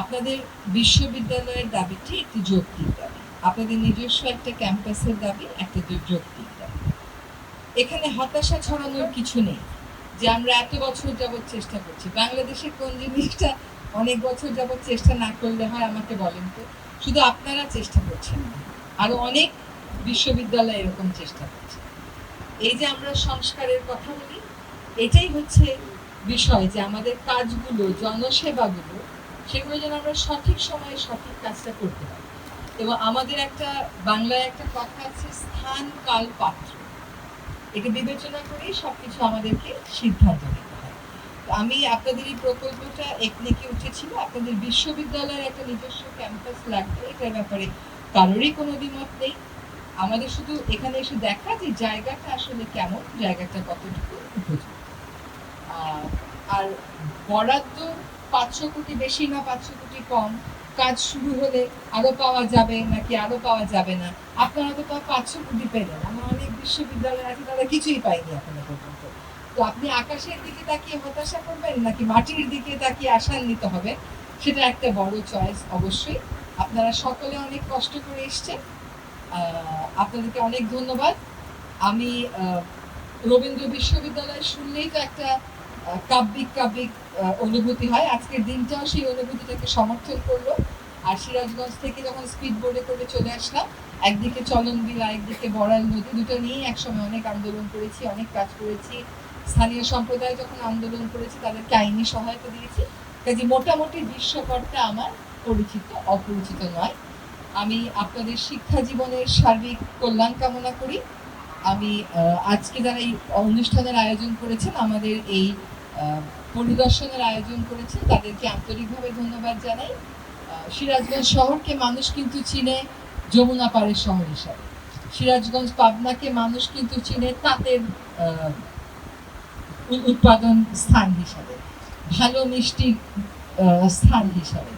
আপনাদের বিশ্ববিদ্যালয়ের দাবিটি একটি যৌক্তিক দাবি, আপনাদের নিজস্ব একটা ক্যাম্পাসের দাবি একটা যৌক্তিক দাবি। এখানে হতাশা ছড়ানোর কিছু নেই যে আমরা এত বছর যাবৎ চেষ্টা করছি। বাংলাদেশের কোন জিনিসটা অনেক বছর যাবৎ চেষ্টা না করলে হয় আমাকে বলেন তো? শুধু আপনারা চেষ্টা করছেন না, আরো অনেক বিশ্ববিদ্যালয় এরকম চেষ্টা করছে। এই যে আমরা সংস্কারের কথা বলি, এটাই হচ্ছে বিষয় যে আমাদের কাজগুলো, জনসেবাগুলো, সেগুলো যেন আমরা সঠিক সময়ে সঠিক কাজটা করতে পারি। এবং আমাদের একটা বাংলায় একটা কথা আছে, স্থান কাল পাত্র, এটা বিবেচনা করেই সবকিছু আমাদেরকে সিদ্ধান্ত নিতে হয়। আমি আপনাদের এই প্রকল্পটা একদিকে উঠেছিল, আপনাদের বিশ্ববিদ্যালয়ের একটা নিজস্ব ক্যাম্পাস লাগবে, এটার ব্যাপারে কারোরই কোনো দ্বিমত নেই। আমাদের শুধু এখানে এসে দেখা যে জায়গাটা আসলে কেমন, জায়গাটা কতটুকু উপযুক্ত। আর বরাদ্দ 500 কোটি বেশি না 500 কোটি কম, কাজ শুরু হলে আরো পাওয়া যাবে নাকি আরো পাওয়া যাবে না, আপনারা তো তাও 500 কোটি পেলেন, আমার অনেক বিশ্ববিদ্যালয় আছে তারা কিছুই পায়নি এখনো পর্যন্ত। তো আপনি আকাশের দিকে তাকিয়ে হতাশা করবেন নাকি মাটির দিকে তাকিয়ে আশান্বিত হবে, সেটা একটা বড় চয়েস। অবশ্যই আপনারা সকলে অনেক কষ্ট করে এসছেন, আপনাদেরকে অনেক ধন্যবাদ। আমি রবীন্দ্র বিশ্ববিদ্যালয় শুনলেই তো একটা কাব্যিক অনুভূতি হয়। আজকের দিনটাও সেই অনুভূতিটাকে সমর্থন করলো। আর সিরাজগঞ্জ থেকে যখন স্পিড বোর্ডে করে চলে আসলাম, একদিকে চলনবিল, একদিকে বড়াল নদী, দুটো নিয়েই একসময় অনেক আন্দোলন করেছি, অনেক কাজ করেছি। স্থানীয় সম্প্রদায় যখন আন্দোলন করেছি তাদেরকে আইনি সহায়তা দিয়েছি। কাজে মোটামুটি দৃশ্যপটটা আমার পরিচিত, অপরিচিত নয়। আমি আপনাদের শিক্ষা জীবনের সার্বিক কল্যাণ কামনা করি। আমি আজকে যারা এই অনুষ্ঠানের আয়োজন করেছেন, আমাদের এই পরিদর্শনের আয়োজন করেছেন, তাদেরকে আন্তরিকভাবে ধন্যবাদ জানাই। সিরাজগঞ্জ শহরকে মানুষ কিন্তু চিনে যমুনা পাড়ের শহর হিসাবে, সিরাজগঞ্জ পাবনাকে মানুষ কিন্তু চিনে তাঁতের উৎপাদন স্থান হিসাবে, ভালো মিষ্টির স্থান হিসাবে।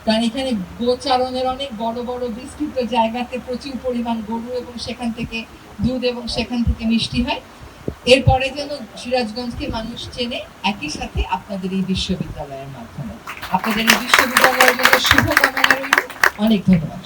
কারণ এখানে গোচারণের অনেক বড় বড় বিস্তৃত জায়গাতে প্রচুর পরিমাণ গরু এবং সেখান থেকে দুধ এবং সেখান থেকে মিষ্টি হয়। এরপরে যেন সিরাজগঞ্জকে মানুষ চেনে একই সাথে আপনাদের এই বিশ্ববিদ্যালয়ের মাধ্যমে। আপনাদের এই বিশ্ববিদ্যালয়ের জন্য শুভকামনা রইল। অনেক ধন্যবাদ।